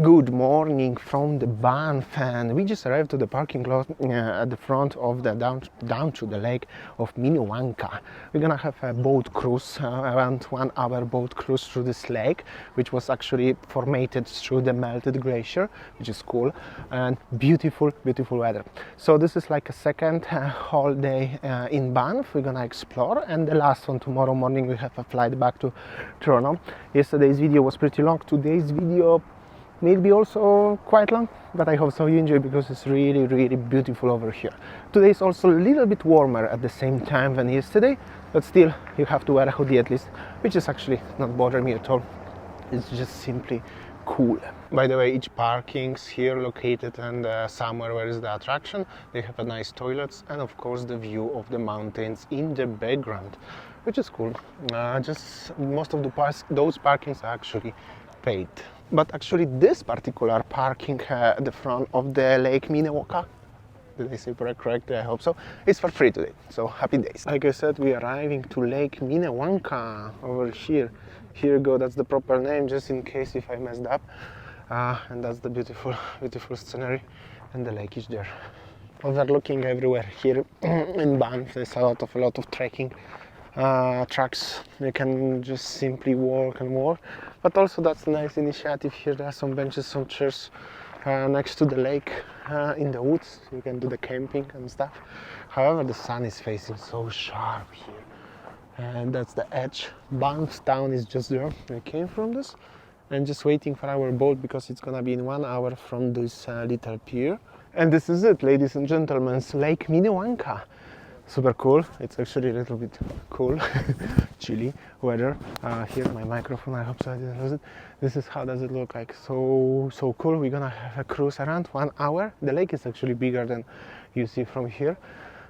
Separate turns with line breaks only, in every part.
Good morning from the Banff, and we just arrived to the parking lot at the front of the down to the lake of Minnewanka. We're gonna have a boat cruise, around 1 hour boat cruise through this lake, which was actually formatted through the melted glacier, which is cool, and beautiful weather. So this is like a second whole day in Banff. We're gonna explore, and the last one tomorrow morning we have a flight back to Toronto. Yesterday's video was pretty long. Today's video maybe also quite long, but I hope so you enjoy, because it's really beautiful over here. Today is also a little bit warmer at the same time than yesterday, but still you have to wear a hoodie at least, which is actually not bothering me at all. It's just simply cool. By the way, each parking's here located and somewhere where is the attraction. They have a nice toilets and of course the view of the mountains in the background, which is cool. Just most of those parkings are actually paid. But actually this particular parking at the front of the Lake Minnewanka, did I say correctly? I hope so. It's for free today, so happy days. Like I said, we are arriving to Lake Minnewanka over here. Here you go, that's the proper name, just in case if I messed up. And that's the beautiful scenery, and the lake is there. Overlooking everywhere here in Banff. There's a lot of trekking tracks. You can just simply walk and walk, but also that's a nice initiative here. There are some benches, some chairs next to the lake in the woods. You can do the camping and stuff. However, the sun is facing so sharp here, and that's the edge. Banff town is just there. We came from this and just waiting for our boat, because it's gonna be in 1 hour from this little pier. And this is it, ladies and gentlemen, Lake Minnewanka. Super cool. It's actually a little bit cool. Chilly weather. Here's my microphone. I hope so I didn't lose it. This is how does it look like. So cool. We're gonna have a cruise around 1 hour. The lake is actually bigger than you see from here,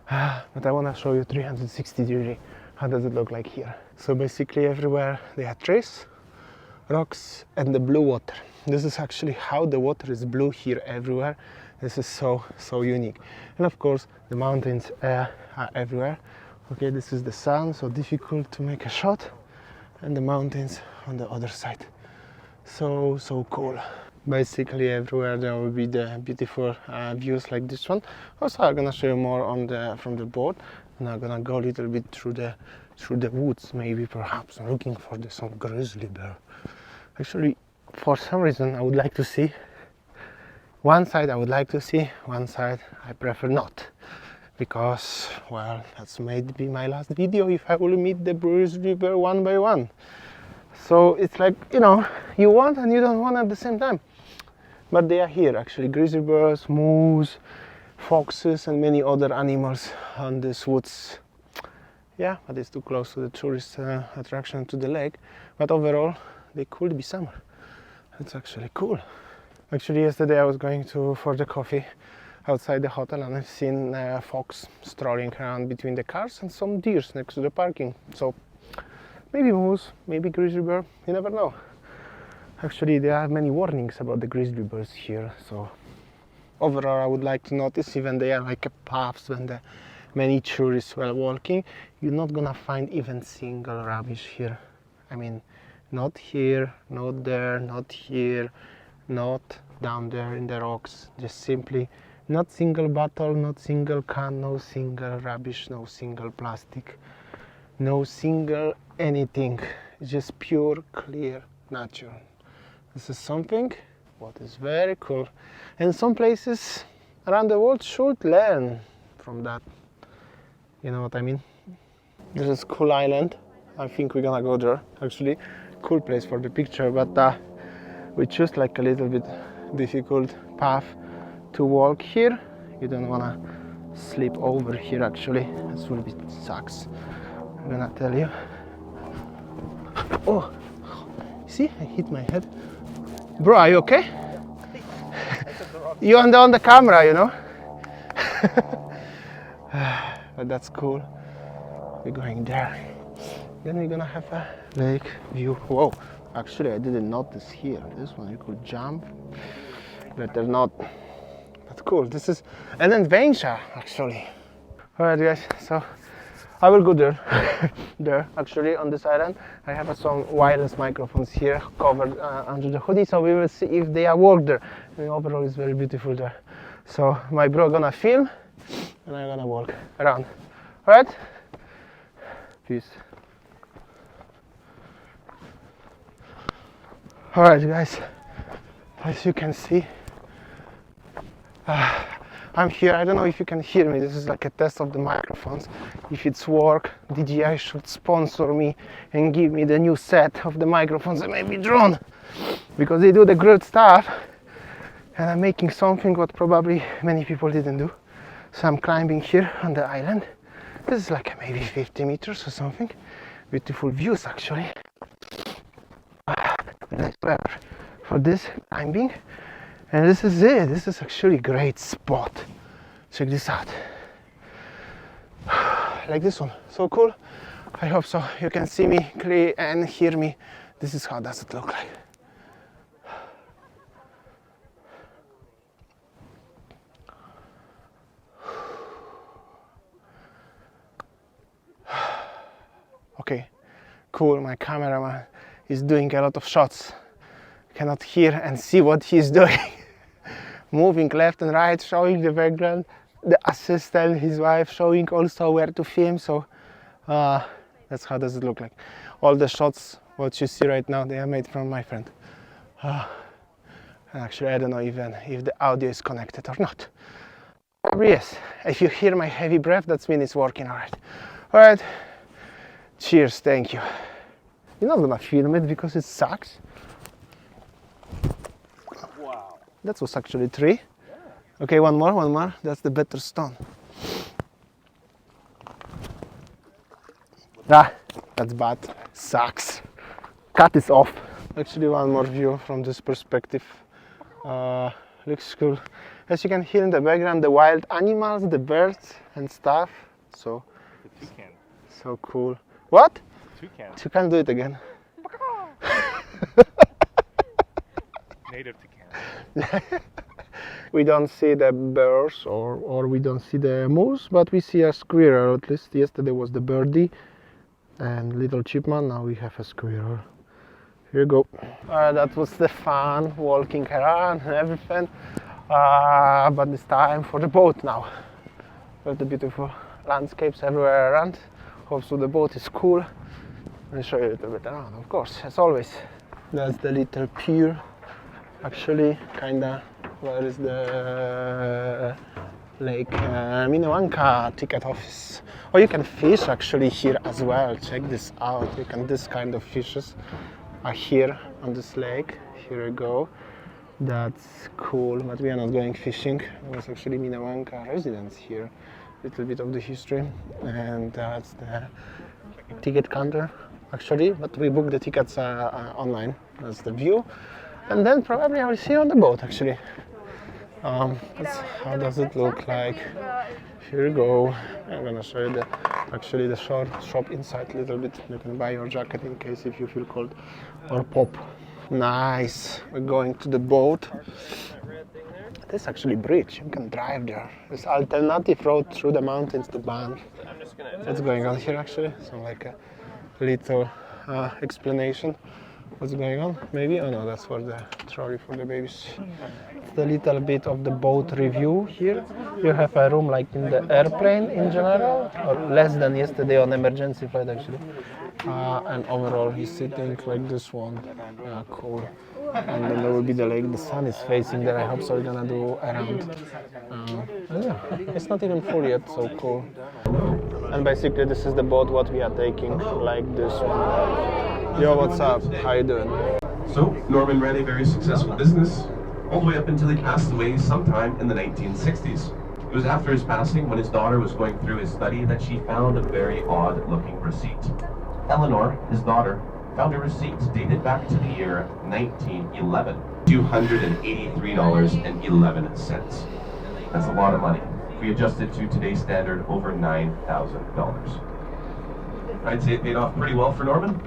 but I want to show you 360 degree. How does it look like here? So basically everywhere they have trees, rocks, and the blue water. This is actually how the water is blue here everywhere. This is so unique. And of course the mountains are everywhere. Okay, this is the sun, so difficult to make a shot, and the mountains on the other side. So cool. Basically everywhere there will be the beautiful views like this one. Also I'm gonna show you more on from the boat, and I'm gonna go a little bit through the woods. Maybe perhaps I'm looking for some grizzly bear. Actually, for some reason I would like to see one side. I would like to see one side. I prefer not, because, well, that's maybe my last video if I will meet the grizzly bear one by one. So it's like, you know, you want and you don't want at the same time. But they are here actually, grizzly bears, moose, foxes, and many other animals on these woods. Yeah, but it's too close to the tourist attraction, to the lake. But overall, they could be summer. It's actually cool. Actually, yesterday I was going for the coffee outside the hotel, and I've seen a fox strolling around between the cars and some deers next to the parking. So maybe moose, maybe grizzly bear, you never know. Actually, there are many warnings about the grizzly bears here. So overall, I would like to notice, even they are like a paths when the many tourists were walking, you're not gonna find even single rubbish here. I mean, not here, not there, not here, not down there in the rocks. Just simply not single bottle, not single can, no single rubbish, no single plastic, no single anything. It's just pure, clear nature. This is something what is very cool, and some places around the world should learn from that. You know what I mean? This is cool island. I think we're gonna go there. Actually, cool place for the picture, but we choose like a little bit difficult path to walk here. You don't wanna slip over here actually. This will be sucks, I'm gonna tell you. Oh, see, I hit my head. Bro, are you okay? You're on the camera, you know. But that's cool. We're going there. Then we're gonna have a lake view. Whoa, actually I didn't notice here. This one you could jump. Better not. But cool, this is an adventure actually. Alright guys, so I will go there. There, actually, on this island, I have some wireless microphones here covered under the hoodie, so we will see if they are work there. And overall, it's very beautiful there. So my bro gonna film, and I'm gonna walk around. Alright? Peace. Alright, guys. As you can see, I'm here. I don't know if you can hear me. This is like a test of the microphones. If it's work, DJI should sponsor me and give me the new set of the microphones and maybe drone, because they do the great stuff. And I'm making something what probably many people didn't do. So I'm climbing here on the island. This is like maybe 50 meters or something. Beautiful views actually. Nice weather for this climbing. And this is it. This is actually a great spot. Check this out. Like this one. So cool. I hope so. You can see me clear and hear me. This is how does it look like. Okay, cool. My cameraman is doing a lot of shots. Cannot hear and see what he's doing. Moving left and right, showing the background. The assistant, his wife, showing also where to film. So that's how does it look like. All the shots what you see right now, they are made from my friend. And actually, I don't know even if the audio is connected or not. Yes, if you hear my heavy breath, that means it's working alright. Alright. Cheers, thank you. You're not gonna film it because it sucks.
Wow.
That was actually 3. Yeah. Okay, one more. That's the better stone. Ah, that's bad. Sucks. Cut this off. Actually, one more view from this perspective. Looks cool. As you can hear in the background, the wild animals, the birds and stuff. So,
The toucan.
so cool. What?
Toucan.
You can't do it again.
Native toucan.
We don't see the bears or we don't see the moose, but we see a squirrel. At least yesterday was the birdie and little chipmunk. Now we have a squirrel. Here you go. That was the fun, walking around and everything. But it's time for the boat now. We have the beautiful landscapes everywhere around. Also the boat is cool. I'll show you a little bit around, of course, as always. That's the little pier. Actually, kinda, where is the Lake Minnewanka ticket office. Or you can fish actually here as well. Check this out. You can, this kind of fishes are here on this lake. Here we go. That's cool, but we are not going fishing. It was actually Minnewanka residents here. Little bit of the history, and that's the ticket counter actually, but we booked the tickets online. That's the view, and then probably I will see you on the boat actually. That's how does it look like. Here you go. I'm gonna show you the shop inside a little bit. You can buy your jacket in case if you feel cold or pop. Nice. We're going to the boat. There's actually bridge. You can drive there. There's alternative road through the mountains to Banff. What's going on here actually? So like a little explanation. What's going on? Maybe? Oh no, that's for the trolley for the babies. It's a little bit of the boat review here. You have a room like in the airplane in general, or less than yesterday on emergency flight actually. And overall he's sitting like this one. Yeah, cool. And then there will be the lake. The sun is facing there. I hope so. We're gonna do around. Yeah, it's not even full yet. So cool. And basically, this is the boat what we are taking, like this one. Yo, what's up? How you doing?
So, Norman ran a very successful business, all the way up until he passed away sometime in the 1960s. It was after his passing, when his daughter was going through his study, that she found a very odd-looking receipt. Eleanor, his daughter, found a receipt dated back to the year 1911. $283.11. That's a lot of money. If we adjust it to today's standard, over $9,000. I'd say it paid off pretty well for Norman.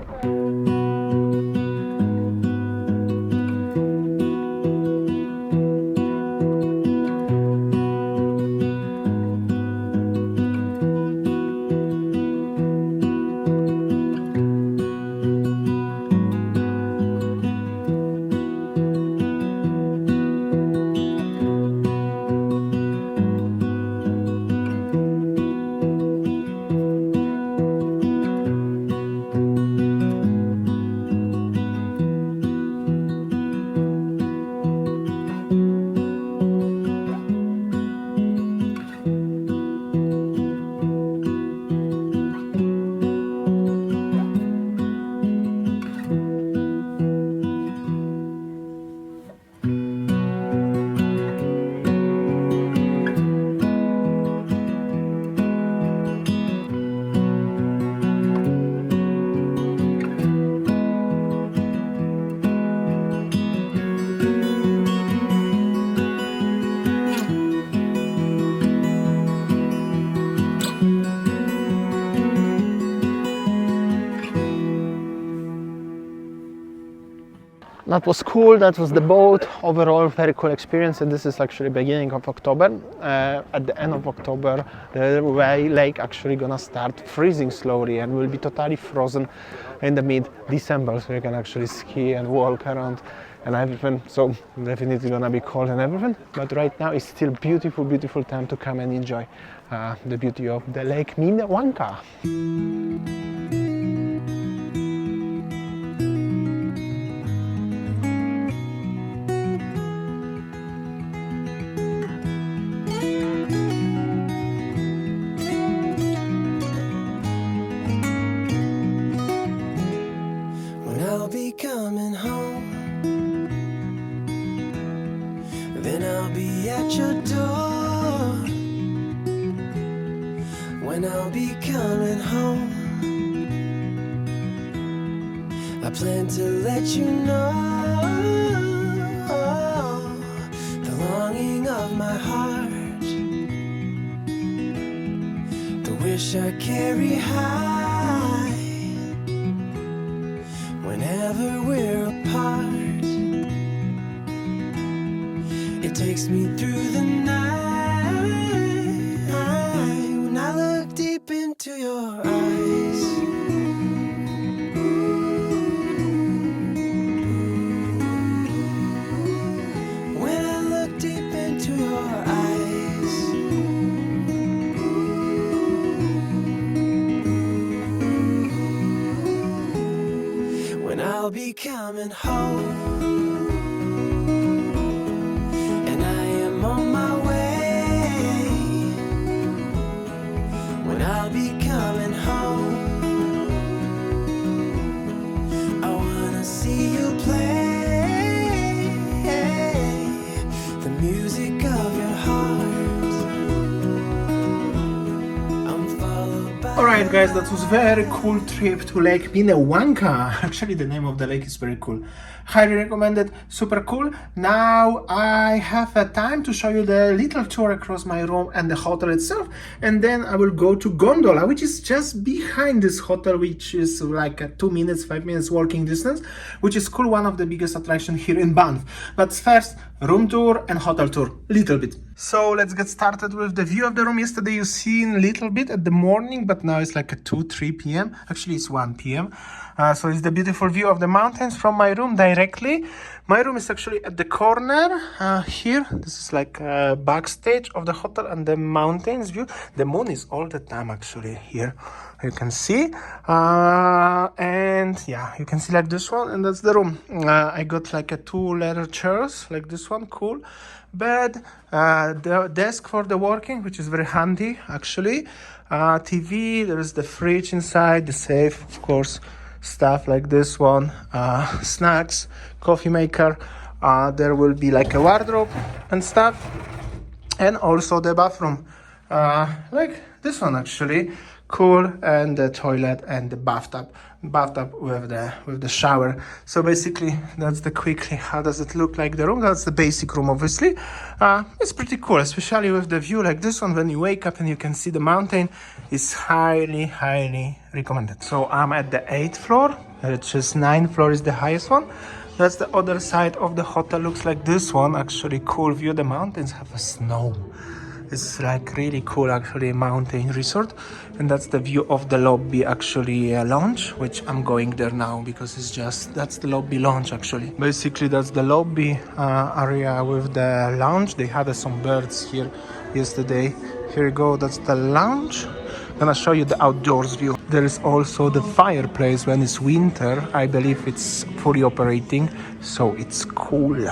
that was cool. That was the boat. Overall, very cool experience. And this is actually beginning of October. At the end of October, the lake actually gonna start freezing slowly and will be totally frozen in the mid-December. So you can actually ski and walk around and everything. So definitely gonna be cold and everything. But right now it's still beautiful, beautiful time to come and enjoy the beauty of the Lake Minnewanka.
I'll be coming home, then I'll be at your door. When I'll be coming home, I plan to let you know the longing of my heart, the wish I carry high. Whenever we're apart, it takes me through the night. When I look deep into your eyes, when I look deep into your eyes, when I'll be coming home, and I am on my way. When I'll be coming home, I wanna see you play the music of your heart. I'm followed by.
Alright guys, that was a very cool trip to Lake Minnewanka. Actually the name of the lake is very cool. Highly recommended, super cool. Now I have a time to show you the little tour across my room and the hotel itself, and then I will go to Gondola, which is just behind this hotel, which is like a 5 minutes walking distance, which is cool, one of the biggest attractions here in Banff. But first, room tour and hotel tour, little bit. So let's get started with the view of the room. Yesterday you seen a little bit at the morning, but now it's like a 2-3 p.m. Actually it's 1 p.m. So it's the beautiful view of the mountains from my room directly. My room is actually at the corner here. This is like a backstage of the hotel and the mountains view. The moon is all the time actually here. You can see. And yeah, you can see like this one, and that's the room. I got like a 2 leather chairs like this one, cool. Bed, the desk for the working, which is very handy actually. TV, there is the fridge inside, the safe, of course, stuff like this one, snacks, coffee maker. There will be like a wardrobe and stuff, and also the bathroom, like this one actually, cool, and the toilet and the bathtub with the shower. So basically that's the quickly how does it look like the room. That's the basic room, obviously. It's pretty cool, especially with the view like this one. When you wake up and you can see the mountain, it's highly recommended. So I'm at the 8th floor, which is 9th floor is the highest one. That's the other side of the hotel, looks like this one. Actually cool view. The mountains have a snow. It's like really cool actually, mountain resort. And that's the view of the lobby actually, lounge, which I'm going there now because it's just, that's the lobby lounge actually. Basically that's the lobby area with the lounge. They had some birds here yesterday. Here you go, that's the lounge. I'm gonna show you the outdoors view. There is also the fireplace when it's winter. I believe it's fully operating, so it's cool.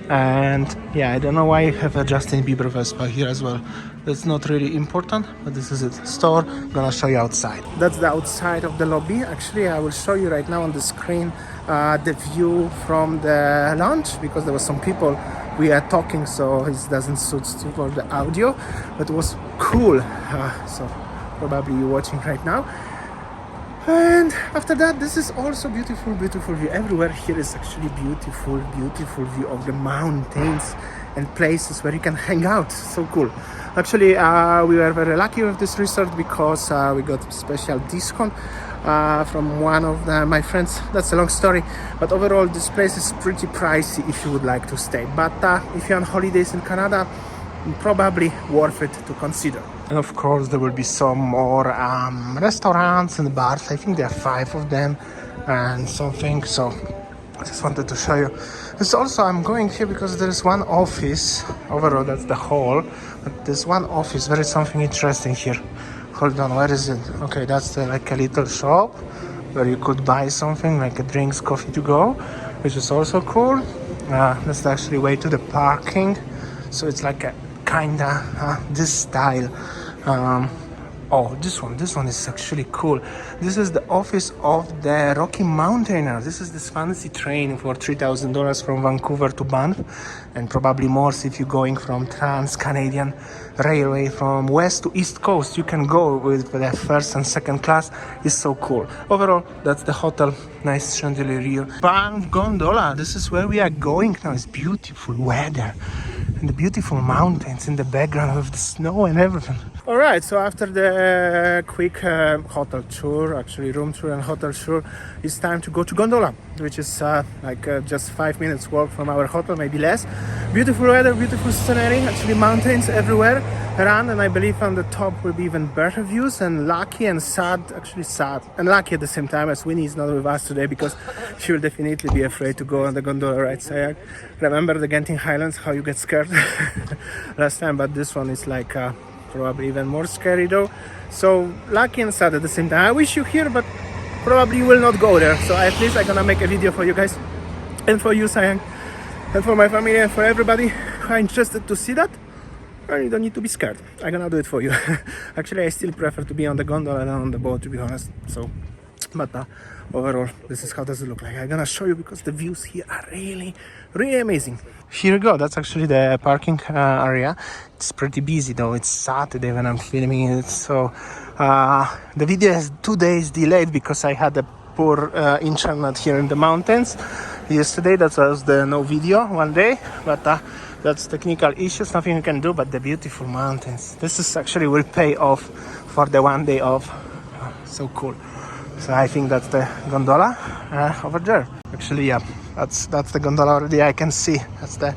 And yeah, I don't know why I have a Justin Bieber Vespa here as well. That's not really important, but this is it. Store, I'm gonna show you outside. That's the outside of the lobby. Actually, I will show you right now on the screen the view from the lounge, because there was some people we are talking, so it doesn't suit for the audio, but it was cool. So probably you're watching right now. And after that, this is also beautiful view. Everywhere here is actually beautiful view of the mountains and places where you can hang out. So cool. Actually, we were very lucky with this resort because we got special discount from one of my friends. That's a long story, but overall this place is pretty pricey if you would like to stay, but if you're on holidays in Canada, probably worth it to consider. And of course there will be some more restaurants and bars. I think there are 5 of them and something, so I just wanted to show you. It's also, I'm going here because there's one office. Overall that's the hall, but there's one office. There is something interesting here. Hold on, where is it? Okay, that's like a little shop where you could buy something like a drinks, coffee to go, which is also cool. That's actually way to the parking, so it's like a kinda this style. Oh, this one is actually cool. This is the office of the Rocky Mountaineer. This is this fancy train for $3,000 from Vancouver to Banff, and probably more if you're going from Trans-Canadian Railway from west to east coast. You can go with the first and second class. It's so cool. Overall, that's the hotel. Nice chandelier. Banff Gondola. This is where we are going now. It's beautiful weather and the beautiful mountains in the background with the snow and everything. All right, so after the quick hotel tour, actually room tour and hotel tour, it's time to go to Gondola, which is just 5 minutes walk from our hotel, maybe less. Beautiful weather, beautiful scenery, actually mountains everywhere around, and I believe on the top will be even better views. And lucky and sad, actually sad and lucky at the same time, as Winnie is not with us today because she will definitely be afraid to go on the gondola ride. So I remember the Genting Highlands, how you get scared last time, but this one is like probably even more scary though. So lucky and sad at the same time. I wish you here, but probably you will not go there. So at least I'm gonna make a video for you guys and for you, Sayang, and for my family and for everybody who are interested to see that. You don't need to be scared. I'm gonna do it for you. Actually, I still prefer to be on the gondola than on the boat, to be honest. So, but overall, this is how does it look like. I'm gonna show you because the views here are really, really amazing. Here you go. That's actually the parking area. It's pretty busy though. It's Saturday when I'm filming it, so the video is 2 days delayed because I had a poor internet here in the mountains yesterday. That was the no video one day, but that's technical issues, nothing you can do. But the beautiful mountains, this is actually will pay off for the 1 day off. So cool. So I think that's the gondola over there. Actually, yeah, that's the gondola already. I can see that's the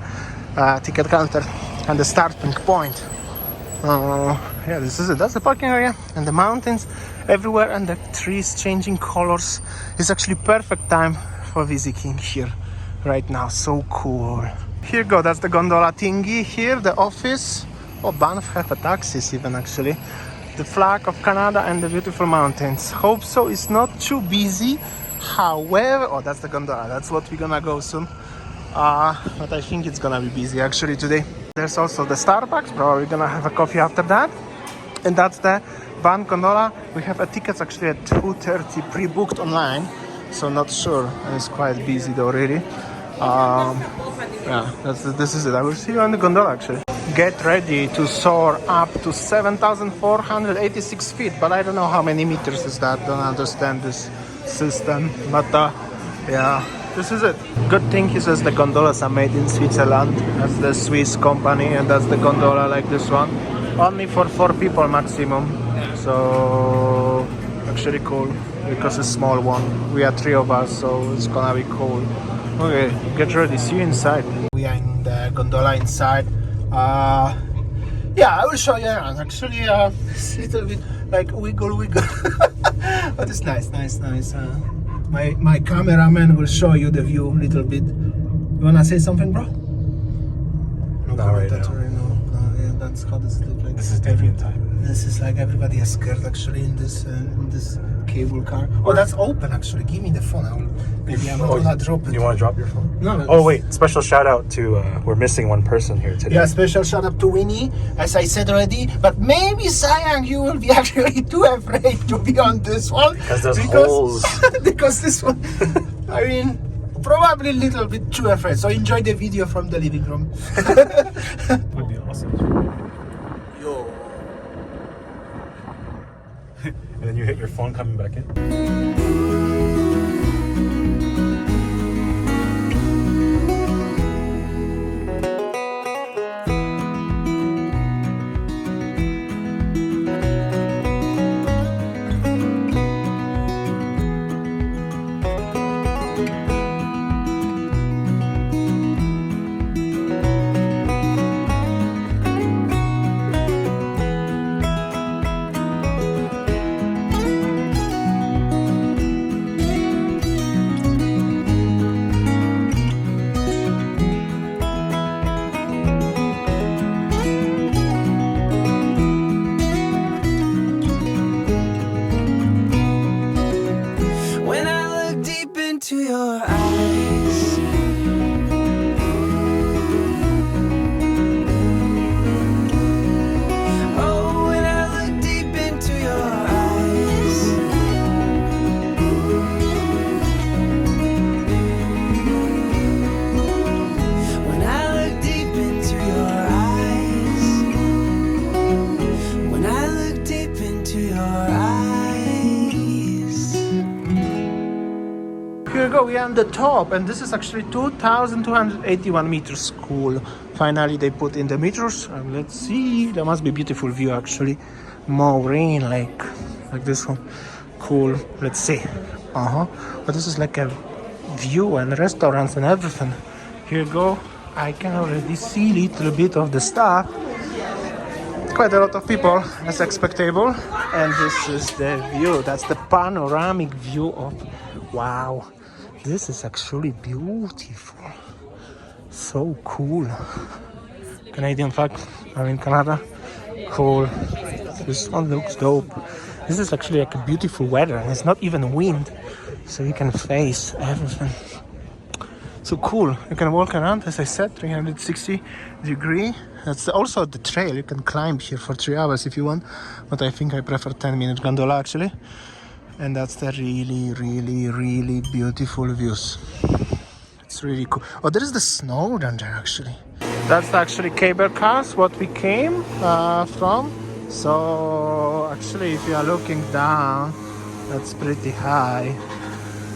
ticket counter and the starting point. Yeah, this is it. That's the parking area and the mountains everywhere, and the trees changing colors. It's actually perfect time for visiting here right now. So cool. Here you go. That's the gondola thingy here, the office. Oh, Banff have a taxis even actually. The flag of Canada and the beautiful mountains. Hope so. It's not too busy. However, oh, that's the gondola. That's what we're gonna go soon. But I think it's gonna be busy actually today. There's also the Starbucks. Probably gonna have a coffee after that. And that's the Banff Gondola. We have a tickets actually at 2:30 pre-booked online, so not sure. And it's quite busy though, really. Yeah, this is it. I will see you on the gondola actually. Get ready to soar up to 7,486 feet, but I don't know how many meters is that. Don't understand this system, but yeah, this is it. Good thing he says the gondolas are made in Switzerland. That's the Swiss company, and that's the gondola like this one. Only for 4 people maximum, so actually cool because it's a small one. We are 3 of us, so it's gonna be cool. Okay, get ready, see you inside. We are in the gondola inside. Yeah, I will show you around. Actually, it's a little bit like wiggle. But it's nice. My cameraman will show you the view a little bit. You wanna say something, bro? No,
not right now.
Yeah, that's how this looks like.
This is deviant time.
This is like everybody is scared actually in this cable car. Oh, that's open actually. Give me the phone. Maybe I'm not gonna drop it.
You want to drop your phone?
No.
Oh wait! Special shout out to we're missing one person here today.
Yeah, special shout out to Winnie, as I said already. But maybe Sayang, you will be actually too afraid to be on this one
Because there's holes.
because this one, I mean, probably a little bit too afraid. So enjoy the video from the living room.
Would be awesome.
Yo.
And then you hit your phone coming back in.
on the top, and this is actually 2,281 meters. Cool. Finally, they put in the meters, and let's see. There must be beautiful view actually. Maureen Lake, like this one. Cool. Let's see. But this is like a view and restaurants and everything. Here you go. I can already see a little bit of the stuff. Quite a lot of people, as expectable. And this is the view. That's the panoramic view of. Wow, this is actually beautiful. So cool. Canadian flag. I'm in Canada. Cool. This one looks dope. This is actually like a beautiful weather, and it's not even wind, so you can face everything. So cool. You can walk around, as I said, 360 degree. That's also the trail. You can climb here for 3 hours if you want, but I think I prefer 10-minute gondola actually. And that's the really, really, really beautiful views. It's really cool. Oh, there is the snow down there actually. That's actually cable cars, what we came from. So actually, if you are looking down, that's pretty high.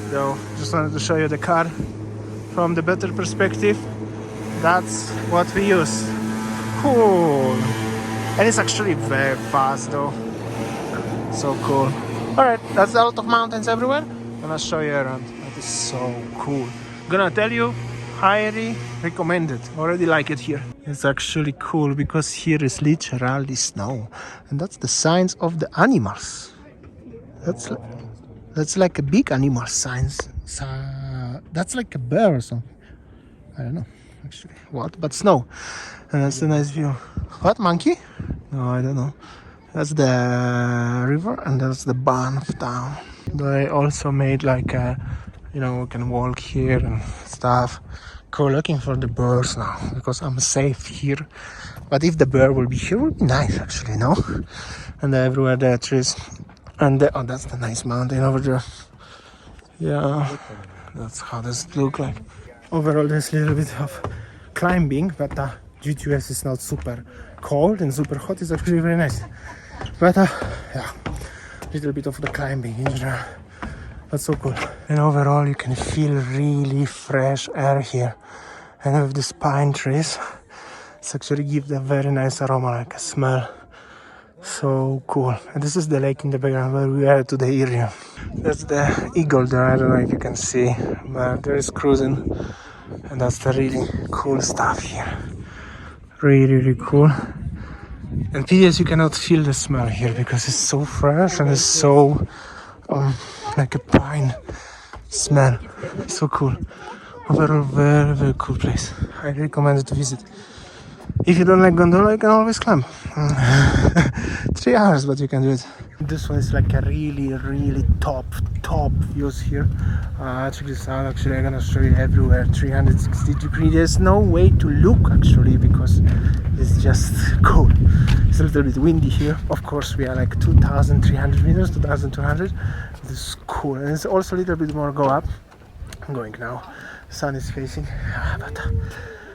So just wanted to show you the car from the better perspective. That's what we use. Cool. And it's actually very fast though. So cool. Alright, that's a lot of mountains everywhere. I'm gonna show you around. That is so cool. Gonna tell you, highly recommended. Already like it here. It's actually cool because here is literally snow. And that's the signs of the animals. That's like a big animal signs. That's like a bear or something. I don't know actually what, but snow. And that's a nice view. What, monkey? No, I don't know. That's the river and that's the Banff town. They also made like a, you know, we can walk here and stuff. Cool, looking for the birds now because I'm safe here. But if the bird will be here, would be nice actually, no? And everywhere there are trees. And oh, that's the nice mountain over there. Yeah, that's how this look like. Overall, there's a little bit of climbing, but GTS is not super cold and super hot. It's actually very nice. But yeah, a little bit of the climbing in general. That's so cool. And overall, you can feel really fresh air here. And with these pine trees, it's actually gives a very nice aroma, like a smell. So cool. And this is the lake in the background where we are to the area. That's the eagle there. I don't know if you can see, but there is cruising. And that's the really cool stuff here. Really, really cool. And PS, you cannot feel the smell here because it's so fresh and it's so like a pine smell. So cool. Overall, very, very cool place. I recommend it to visit. If you don't like gondola, you can always climb. 3 hours, but you can do it. This one is like a really, really top views here. Check this out. Actually, I'm gonna show you everywhere. 360 degrees. There's no way to look actually because it's just cool. It's a little bit windy here. Of course, we are like 2,300 meters, 2,200. This is cool, and it's also a little bit more go up. I'm going now. Sun is facing, but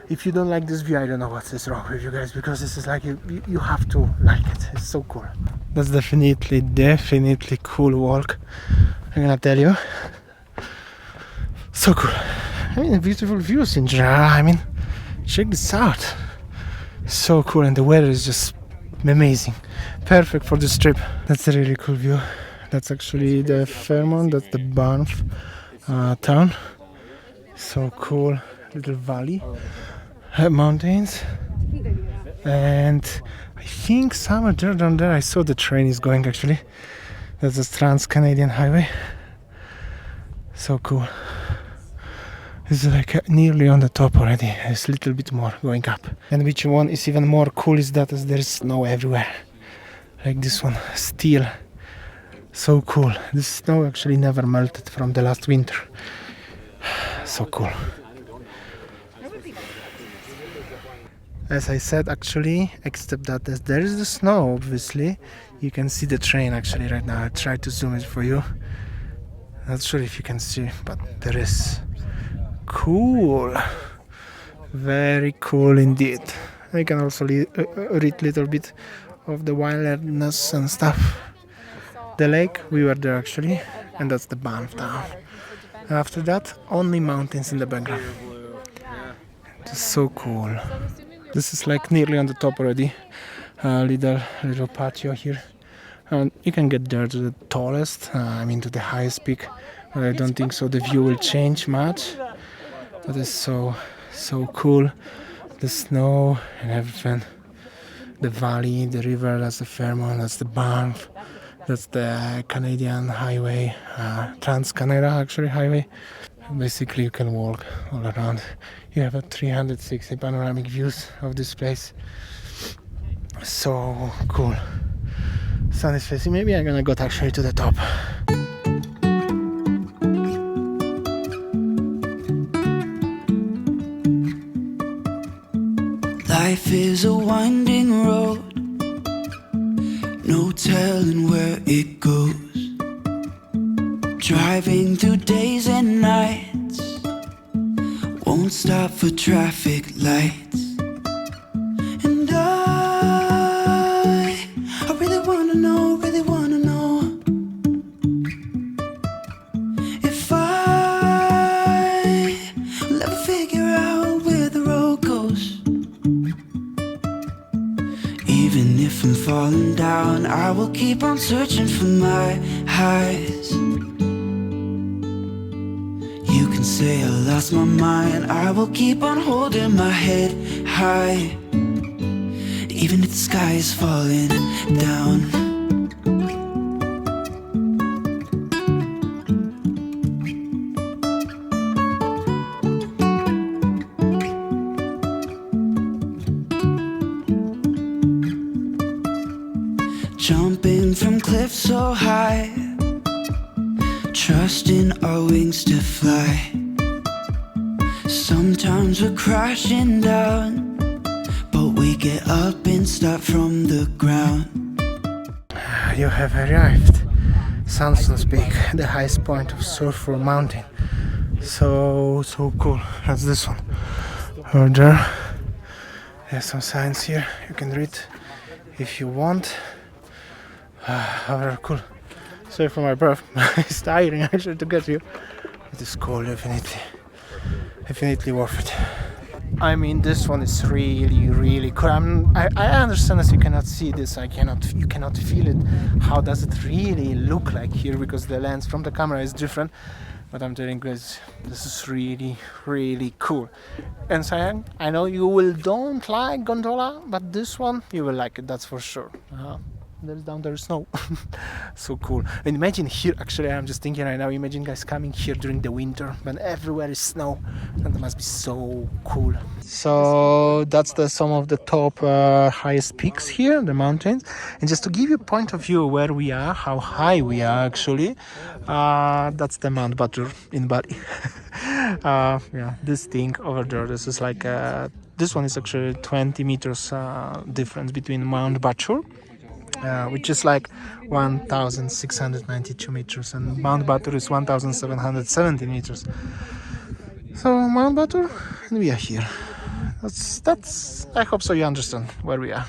if you don't like this view, I don't know what is wrong with you guys because this is like you have to like it. It's so cool. That's definitely cool walk. I'm gonna tell you. So cool. I mean, beautiful views in general. I mean, check this out. So cool, and the weather is just amazing. Perfect for this trip. That's a really cool view. That's actually the Fairmont. That's the Banff town. So cool. Little valley. Mountains. And I think somewhere down there I saw the train is going actually. That's the Trans-Canadian Highway. So cool. This is like nearly on the top already. There's a little bit more going up. And which one is even more cool is that there is snow everywhere. Like this one, still. So cool. This snow actually never melted from the last winter. So cool. As I said actually, except that as there is the snow obviously, you can see the train actually right now. I try to zoom it for you. Not sure if you can see, but there is. Cool. Very cool indeed. I can also read a little bit of the wilderness and stuff. The lake, we were there actually, and that's the Banff town. After that, only mountains in the background. It's so cool. This is like nearly on the top already. Little patio here. And you can get there to the tallest, to the highest peak. But I don't think so the view will change much. But it's so cool. The snow and everything. The valley, the river, that's the Fairmont, that's the Banff. That's the Canadian highway, Trans-Canada actually highway. Basically you can walk all around. You have a 360 panoramic views of this place. So cool. Sun is facing. Maybe I'm gonna go actually to the top.
Life is a winding road, no telling where it goes. Driving through days and nights, won't stop for traffic lights. And I really wanna know if I will ever figure out where the road goes. Even if I'm falling down, I will keep on searching for my highs. You can say I lost my mind, I will keep on holding my head high. Even if the sky is falling down. Jumping from cliffs so high, trusting our wings to fly. Sometimes we're crashing down, but we get up and start from the ground.
You have arrived. Sandstone's Peak, the highest point of Sulphur Mountain. So cool. That's this one. Over there. There's some signs here. You can read if you want. Very cool. Sorry for my breath. It's tiring actually to get here. It is cool, definitely worth it. I mean, this one is really cool. I understand as you cannot see this. You cannot feel it. How does it really look like here? Because the lens from the camera is different. But I'm telling you guys, this is really cool. And so I know you don't like gondola, but this one you will like it. That's for sure. There's snow. So cool. And imagine here, actually I'm just thinking right now, imagine guys coming here during the winter when everywhere is snow. And that must be so cool. So that's some of the top highest peaks here, the mountains. And just to give you a point of view where we are, how high we are actually, that's the Mount Batur in Bali. This thing over there, this is like this one is actually 20 meters difference between Mount Batur, which is like 1,692 meters, and Mount Batur is 1,770 meters. So Mount Batur, and we are here. That's. I hope so you understand where we are.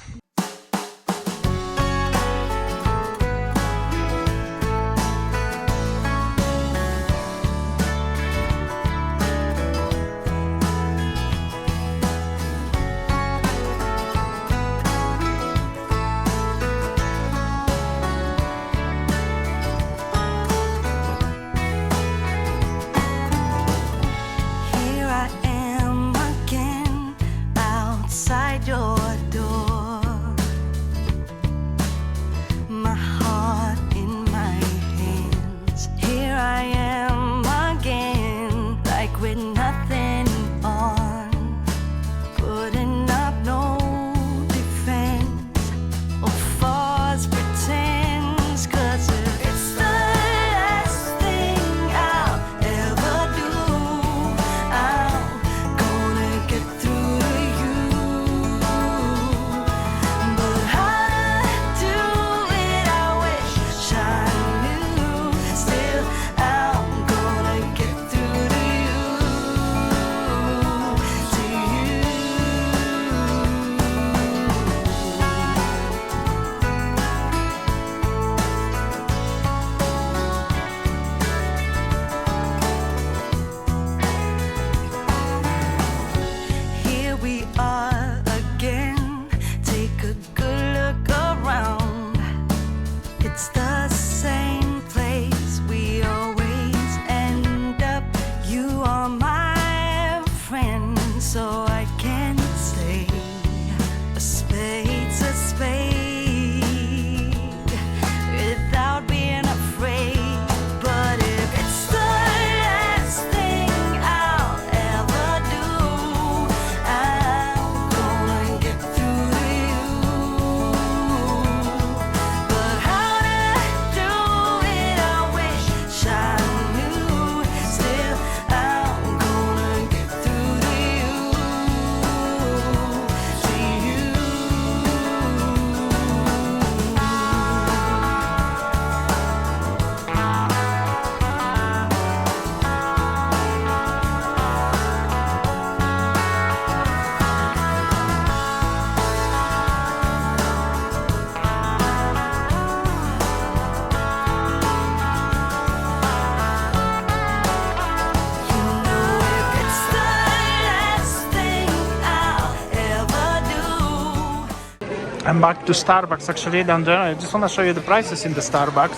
I'm back to Starbucks actually down there. I just want to show you the prices in the Starbucks.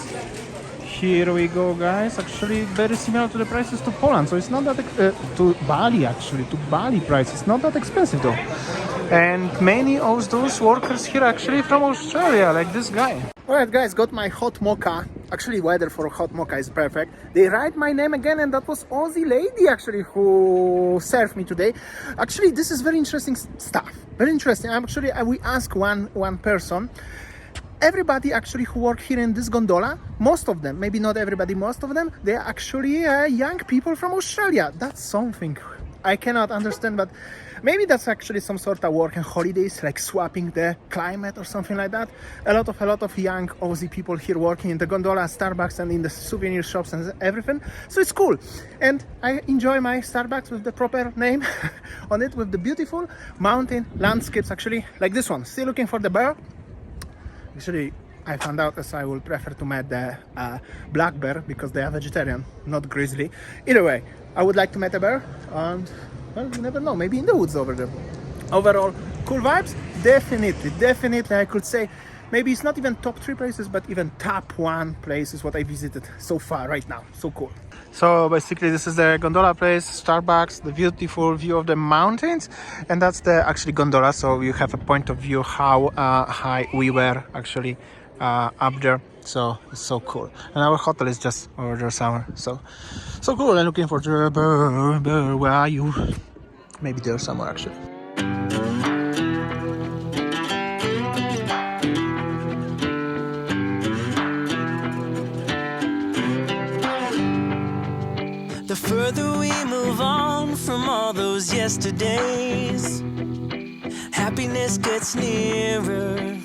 Here we go, guys. Actually, very similar to the prices to Poland, so it's not that to Bali actually. To Bali price, it's not that expensive though. And many of those workers here actually from Australia, like this guy. Alright, guys, got my hot mocha. Actually, weather for a hot mocha is perfect. They write my name again, and that was Aussie lady actually who served me today. Actually, this is very interesting stuff. Very interesting. We asked one person. Everybody actually who work here in this gondola, most of them, maybe not everybody, most of them, they are actually young people from Australia. That's something I cannot understand, but maybe that's actually some sort of work and holidays, like swapping the climate or something like that. A lot of young Aussie people here working in the gondola, Starbucks, and in the souvenir shops and everything. So it's cool, and I enjoy my Starbucks with the proper name on it, with the beautiful mountain landscapes. Actually, like this one. Still looking for the bear. Actually, I found out as I will prefer to meet the black bear because they are vegetarian, not grizzly. Either way, I would like to meet a bear, and well, you never know, maybe in the woods over there. Overall, cool vibes. Definitely, I could say maybe it's not even top 3 places, but even top 1 places what I visited so far right now. So cool. So basically, this is the gondola place, Starbucks, the beautiful view of the mountains, and that's the actually gondola. So you have a point of view how high we were actually up there. So it's so cool. And our hotel is just over there somewhere. So cool. I'm looking for the bear. Where are you? Maybe there somewhere actually.
The further we move on from all those yesterdays, happiness gets nearer.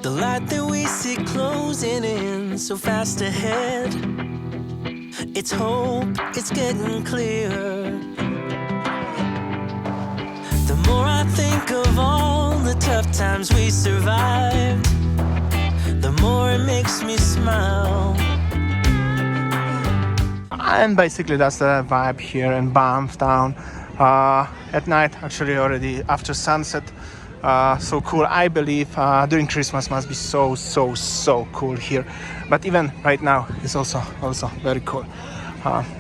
The light that we see closing in so fast ahead, it's hope, it's getting clearer. The more I think of all the tough times we survived, the more it makes me smile.
And basically that's the vibe here in Banff town at night, actually already after sunset. So cool. I believe during Christmas must be so cool here, but even right now it's also very cool.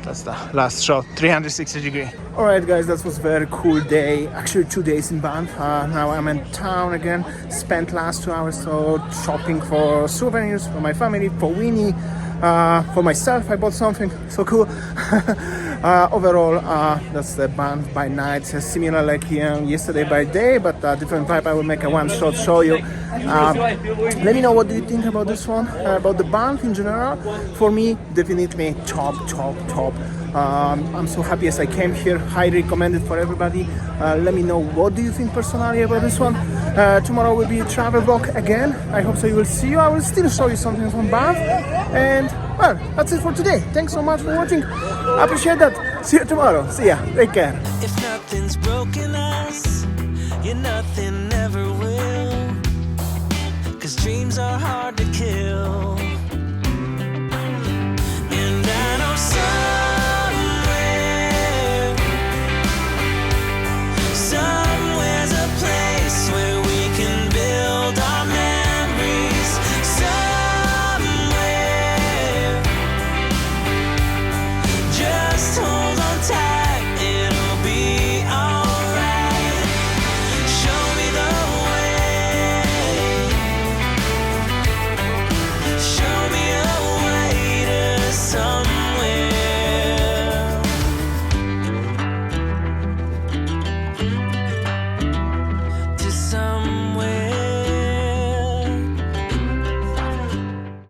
That's the last shot, 360 degree. All right, guys, that was a very cool day. Actually 2 days in Banff. Now I'm in town again. Spent last 2 hours so shopping for souvenirs for my family, for Winnie. For myself, I bought something so cool. Overall, that's the Banff by night, similar like yesterday by day, but different vibe. I will make a one-shot show you. Let me know what do you think about this one, about the Banff in general. For me, definitely top. I'm so happy as I came here. Highly recommended for everybody. Let me know what do you think personally about this one. Tomorrow will be a travel vlog again. I hope so you will see you. I will still show you something from Banff. And well, that's it for today. Thanks so much for watching. I appreciate that. See you tomorrow. See ya. Take care.
If nothing's broken us, yeah, nothing ever will. 'Cause dreams are hard to kill.